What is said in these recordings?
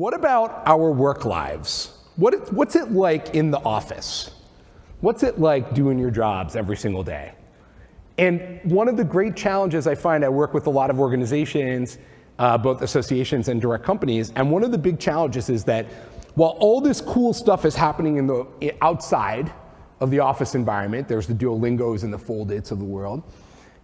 What about our work lives? What's it like in the office? What's it like doing your jobs every single day? And one of the great challenges I find, I work with a lot of organizations, both associations and direct companies, and one of the big challenges is that while all this cool stuff is happening in the outside of the office environment, there's the Duolingos and the Foldits of the world,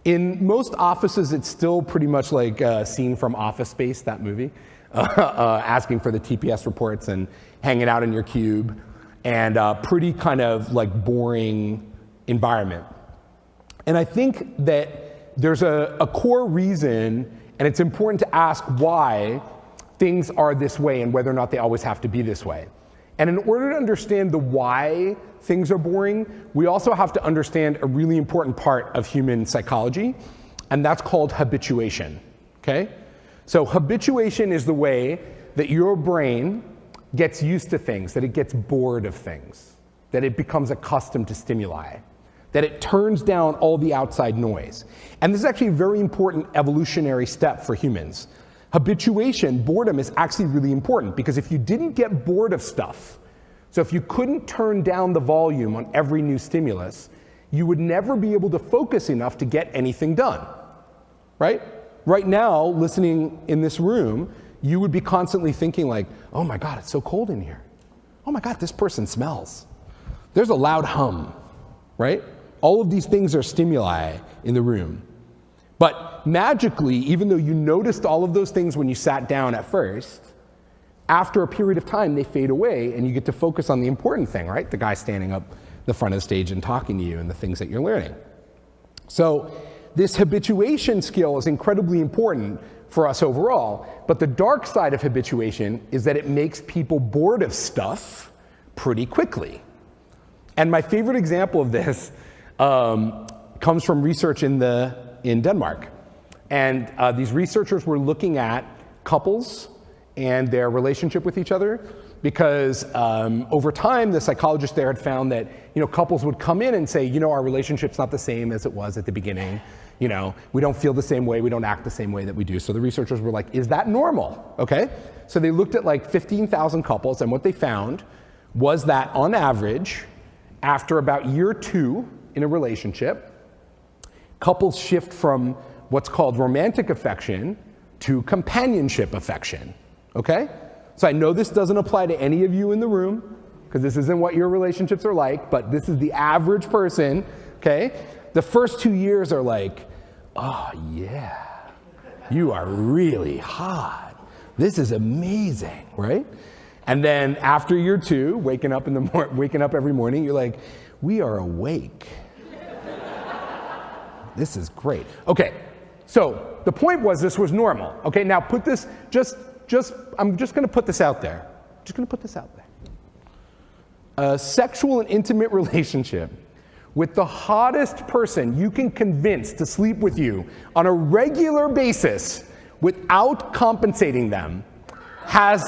in most offices it's still pretty much like a scene from Office Space, that movie, asking for the TPS reports and hanging out in your cube, and pretty kind of like boring environment. And I think that there's a core reason, and it's important to ask why things are this way and whether or not they always have to be this way. And in order to understand the why things are boring, we also have to understand a really important part of human psychology, and that's called habituation, okay? So habituation is the way that your brain gets used to things, that it gets bored of things, that it becomes accustomed to stimuli, that it turns down all the outside noise. And this is actually a very important evolutionary step for humans. Habituation, boredom, is actually really important because if you didn't get bored of stuff, so if you couldn't turn down the volume on every new stimulus, you would never be able to focus enough to get anything done, right? Right now, listening in this room, you would be constantly thinking like, oh my God, it's so cold in here. Oh my God, this person smells. There's a loud hum, right? All of these things are stimuli in the room. But magically, even though you noticed all of those things when you sat down at first, after a period of time, they fade away and you get to focus on the important thing, right? The guy standing up the front of the stage and talking to you and the things that you're learning. So this habituation skill is incredibly important for us overall, but the dark side of habituation is that it makes people bored of stuff pretty quickly. And my favorite example of this comes from research in Denmark. And these researchers were looking at couples and their relationship with each other because over time, the psychologists there had found that couples would come in and say, our relationship's not the same as it was at the beginning. We don't feel the same way, we don't act the same way that we do. So the researchers were like, is that normal? Okay. So they looked at like 15,000 couples, and what they found was that on average, after about year 2 in a relationship, couples shift from what's called romantic affection to companionship affection, okay? So I know this doesn't apply to any of you in the room, because this isn't what your relationships are like, but this is the average person, okay? The first 2 years are like, oh yeah, you are really hot. This is amazing, right? And then after year 2, waking up every morning, you're like, we are awake. This is great. Okay, so the point was this was normal. Okay, now put this, I'm just gonna put this out there. A sexual and intimate relationship with the hottest person you can convince to sleep with you on a regular basis without compensating them has,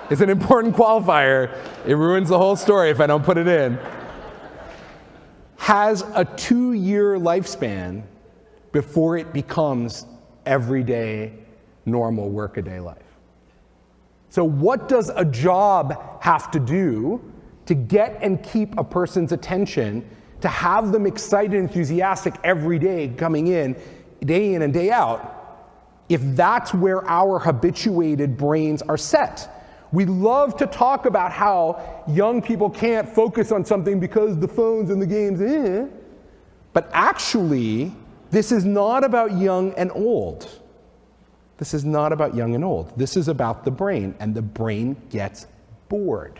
it's an important qualifier. It ruins the whole story if I don't put it in. Has a 2-year lifespan before it becomes everyday, normal workaday life. So what does a job have to do to get and keep a person's attention, to have them excited and enthusiastic every day coming in and day out, if that's where our habituated brains are set? We love to talk about how young people can't focus on something because the phones and the games, But actually, this is not about young and old. This is not about young and old. This is about the brain, and the brain gets bored.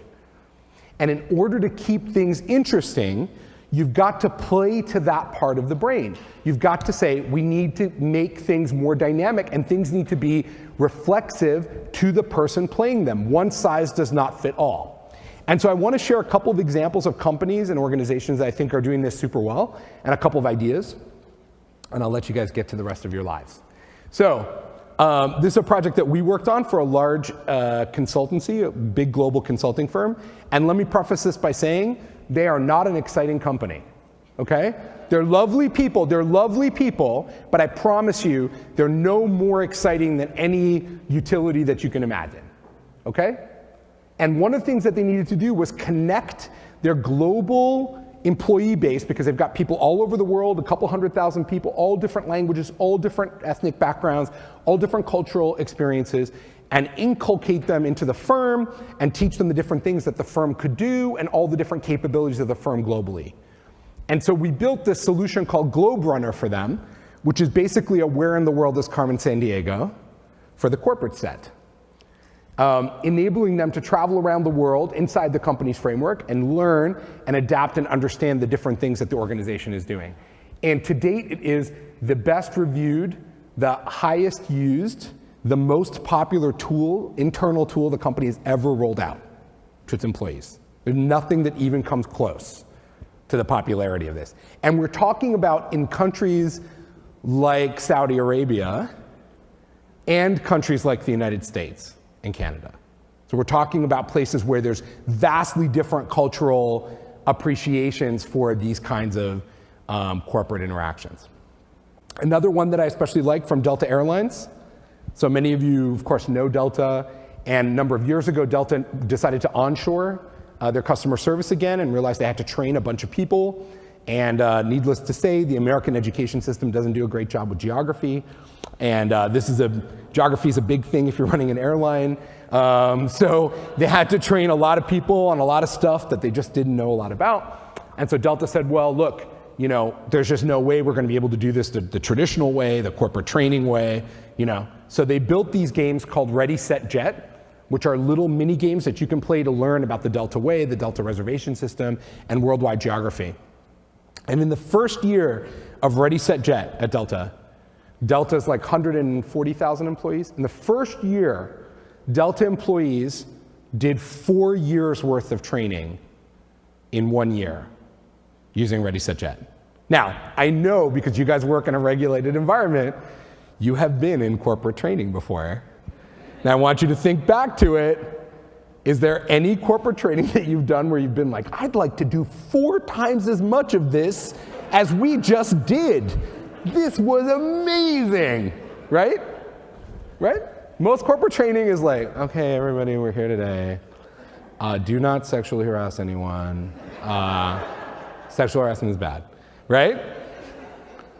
And in order to keep things interesting, you've got to play to that part of the brain. You've got to say, we need to make things more dynamic, and things need to be reflexive to the person playing them. One size does not fit all. And so I want to share a couple of examples of companies and organizations that I think are doing this super well, and a couple of ideas, and I'll let you guys get to the rest of your lives. So this is a project that we worked on for a large consultancy, a big global consulting firm, and let me preface this by saying they are not an exciting company. okay? They're lovely people, but I promise you, they're no more exciting than any utility that you can imagine, okay? And one of the things that they needed to do was connect their global employee base, because they've got people all over the world, a couple 100,000 people, all different languages, all different ethnic backgrounds, all different cultural experiences, and inculcate them into the firm and teach them the different things that the firm could do and all the different capabilities of the firm globally. And so we built this solution called Globe Runner for them, which is basically a where in the world is Carmen Sandiego for the corporate set. Enabling them to travel around the world inside the company's framework and learn and adapt and understand the different things that the organization is doing. And to date, it is the best reviewed, the highest used, the most popular tool, internal tool the company has ever rolled out to its employees. There's nothing that even comes close to the popularity of this. And we're talking about in countries like Saudi Arabia and countries like the United States and Canada. So we're talking about places where there's vastly different cultural appreciations for these kinds of corporate interactions. Another one that I especially like from Delta Airlines. So many of you, of course, know Delta. And a number of years ago, Delta decided to onshore their customer service again and realized they had to train a bunch of people. And needless to say, the American education system doesn't do a great job with geography. And geography is a big thing if you're running an airline. So they had to train a lot of people on a lot of stuff that they just didn't know a lot about. And so Delta said, well, look, you know, there's just no way we're going to be able to do this the traditional way, the corporate training way, you know. So they built these games called Ready, Set, Jet, which are little mini games that you can play to learn about the Delta way, the Delta reservation system, and worldwide geography. And in the first year of Ready, Set, Jet at Delta, Delta's like 140,000 employees. In the first year, Delta employees did 4 years worth of training in 1 year using Ready, Set, Jet. Now, I know because you guys work in a regulated environment, you have been in corporate training before. Now I want you to think back to it. Is there any corporate training that you've done where you've been like, I'd like to do 4 times as much of this as we just did? This was amazing, right? Right? Most corporate training is like, okay, everybody, we're here today. Do not sexually harass anyone. Sexual harassment is bad, right?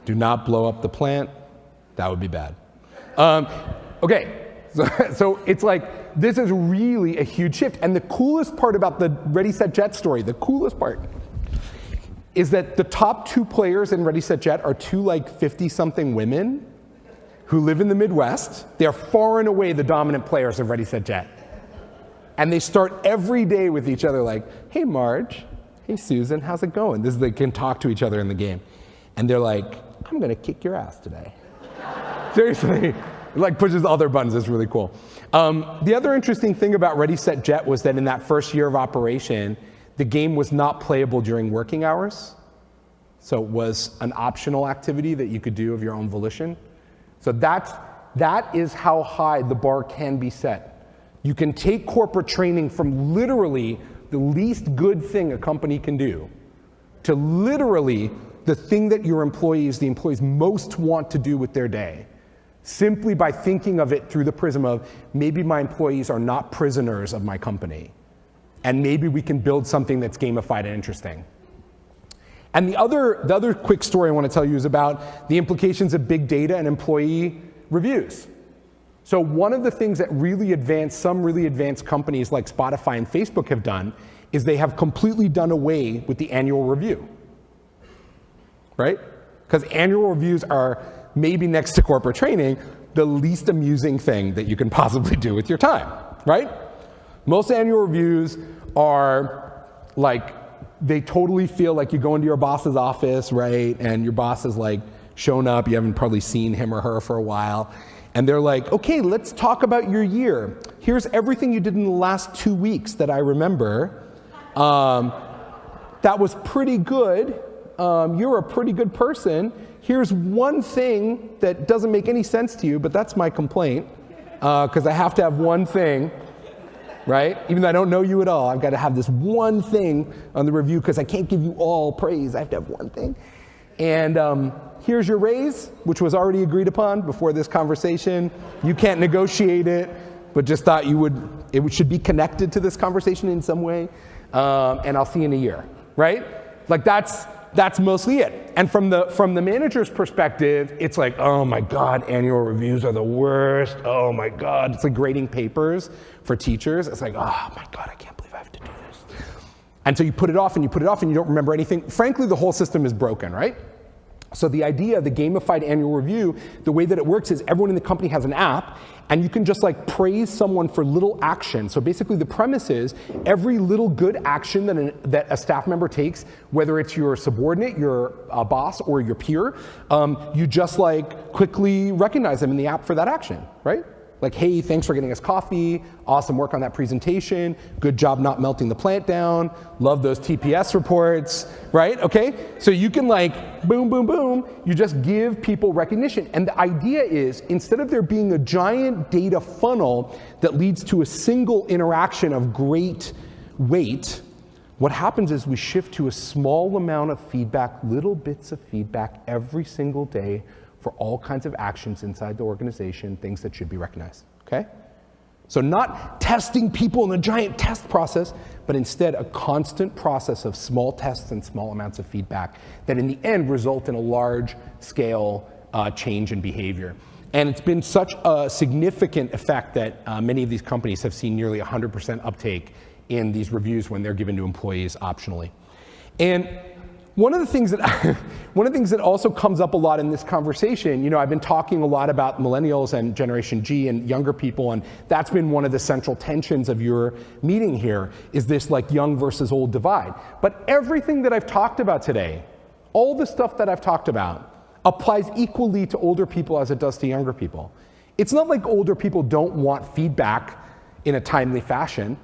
Do not blow up the plant. That would be bad. Okay, so it's like, this is really a huge shift. And the coolest part about the Ready, Set, Jet story, the coolest part, is that the top 2 players in Ready, Set, Jet are 2 like 50-something women who live in the Midwest. They're far and away the dominant players of Ready, Set, Jet. And they start every day with each other like, hey, Marge, hey, Susan, how's it going? They can talk to each other in the game. And they're like, I'm going to kick your ass today. Seriously, it like pushes all their buttons. It's really cool. The other interesting thing about Ready, Set, Jet was that in that first year of operation, the game was not playable during working hours. So it was an optional activity that you could do of your own volition. So that is how high the bar can be set. You can take corporate training from literally the least good thing a company can do to literally the thing that the employees most want to do with their day, simply by thinking of it through the prism of maybe my employees are not prisoners of my company, and maybe we can build something that's gamified and interesting. And the other quick story I want to tell you is about the implications of big data and employee reviews. So one of the things that some really advanced companies like Spotify and Facebook have done is they have completely done away with the annual review, right? Because annual reviews are, maybe next to corporate training, the least amusing thing that you can possibly do with your time, right? Most annual reviews are like, they totally feel like you go into your boss's office, right? And your boss is like shown up, you haven't probably seen him or her for a while. And they're like, okay, let's talk about your year. Here's everything you did in the last 2 weeks that I remember. That was pretty good. You're a pretty good person. Here's one thing that doesn't make any sense to you, but that's my complaint, because I have to have one thing, right? Even though I don't know you at all, I've got to have this one thing on the review because I can't give you all praise. I have to have one thing. And here's your raise, which was already agreed upon before this conversation. You can't negotiate it, but just thought it should be connected to this conversation in some way. And I'll see you in a year, right? Like that's mostly it. And from the manager's perspective, it's like, oh my God, annual reviews are the worst. Oh my God, it's like grading papers for teachers. It's like, oh my God, I can't believe I have to do this. And so you put it off and you put it off and you don't remember anything. Frankly, the whole system is broken, right? So the idea of the gamified annual review, the way that it works is everyone in the company has an app, and you can just like praise someone for little action. So basically the premise is every little good action that a staff member takes, whether it's your subordinate, your boss, or your peer, you just like quickly recognize them in the app for that action, right? Like, hey, thanks for getting us coffee. Awesome work on that presentation. Good job not melting the plant down. Love those TPS reports, right? Okay, so you can like, boom, boom, boom. You just give people recognition. And the idea is, instead of there being a giant data funnel that leads to a single interaction of great weight, what happens is we shift to a small amount of feedback, little bits of feedback every single day for all kinds of actions inside the organization, things that should be recognized, okay? So not testing people in a giant test process, but instead a constant process of small tests and small amounts of feedback that in the end result in a large scale change in behavior. And it's been such a significant effect that many of these companies have seen nearly 100% uptake in these reviews when they're given to employees optionally. And one of the things that also comes up a lot in this conversation, you know, I've been talking a lot about millennials and Generation G and younger people, and that's been one of the central tensions of your meeting here, is this like young versus old divide. But everything that I've talked about today, all the stuff that I've talked about, applies equally to older people as it does to younger people. It's not like older people don't want feedback in a timely fashion.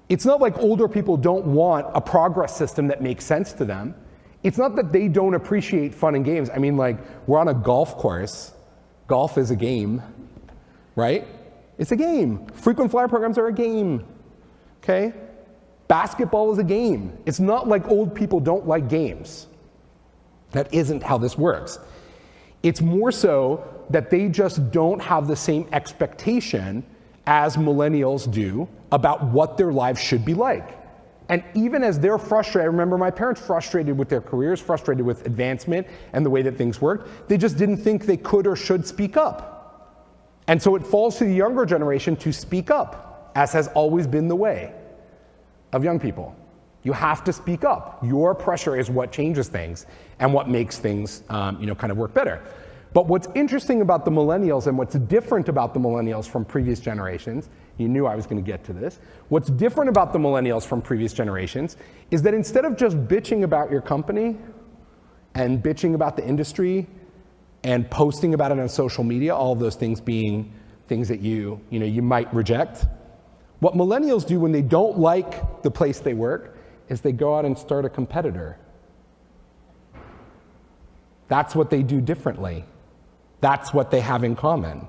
It's not like older people don't want a progress system that makes sense to them. It's not that they don't appreciate fun and games. I mean, like, we're on a golf course. Golf is a game, right? It's a game. Frequent flyer programs are a game, okay? Basketball is a game. It's not like old people don't like games. That isn't how this works. It's more so that they just don't have the same expectation as millennials do about what their lives should be like. And even as they're frustrated, I remember my parents frustrated with their careers, frustrated with advancement and the way that things worked, they just didn't think they could or should speak up. And so it falls to the younger generation to speak up, as has always been the way of young people. You have to speak up. Your pressure is what changes things and what makes things kind of work better. But what's interesting about the millennials and what's different about the millennials from previous generations, you knew I was going to get to this, what's different about the millennials from previous generations is that instead of just bitching about your company and bitching about the industry and posting about it on social media, all of those things being things that you might reject, what millennials do when they don't like the place they work is they go out and start a competitor. That's what they do differently. That's what they have in common.